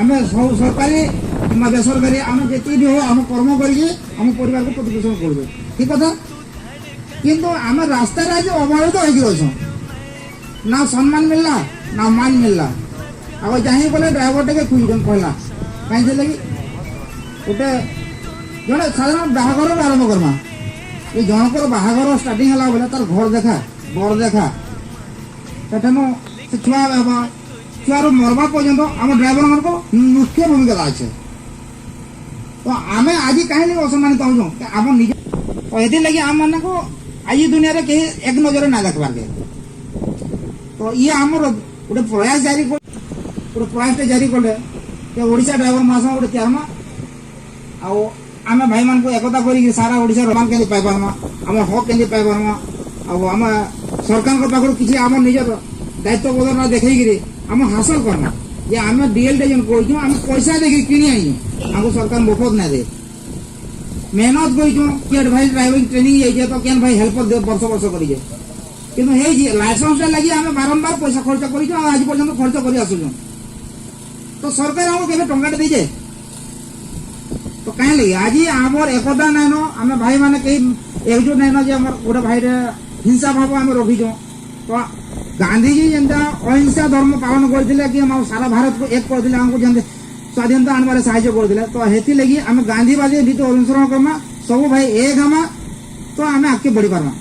आम सब सरकारी कि बेसरकारी आम जी भी हो आम कर्म करम परिवार को प्रतिपोषण कर ठीक कथा किंतु आम रास्ता आज अवहेलित हो ना सम्मान मिलला ना मान मिलला आगे जाही बोले ड्राइवर टे खुजन कहला कहीं लगे गोटे जड़े साधारण बाहागर आरंभ करमा ये जनकर बाहागर स्टार्टिंग है बोले तार घर देखा बड़ देखा सेठन से छुआ हेबा छुआर मरवा पर्यंत आम ड्राइवर मान मुख्य भूमिका अच्छे तो आम आज कहीं असम्मानित हो आम निज तो ये लगे आम मान को आज दुनिया रे कहीं एक नजर ना देखबार के तो ये आमर गोटे प्रयास जारी गोटे प्रयास जारी कले ओडिशा ड्राइवर महासंघ गोटे चेयरमा आम भाई मान को एकता कर सारा ओडिशा रमान के पाइबारमा आम हक के पाइबारमा आम सरकार पाखर किसी आम निजर दायित्व बोध देखी आम हासिल करना जे आम डीएल टे जो आम पैसा देखिए किणी आई आमको सरकार मुफ्त ना दे मेहनत कर भाई ड्राइविंग ट्रेनिंग जाइए तो क्या भाई हेल्प वर्ष वर्ष कर लाइसेंस लगी आम बारंबार पैसा खर्च कर आज पर्यटन खर्च कर आसुँ तो सरकार आमको केवे टंका दीजे तो कहीं लगे आज आमर एकता नाइन आम भाई मैंने कहीं एकजुट नाइन जे गोटे भाई हिंसा भाव आम रखीचु तो गांधीजी जेनता अहिंसा धर्म पालन करते कि सारा भारत को एक करते आमको जन स्वाधीनता आनबार साहाଯ୍य करते तो हेती लगी आम गांधीवादी नीति अनुसरण करमा सब भाई एक हमा तो आम आगे बढ़ी पार्मा।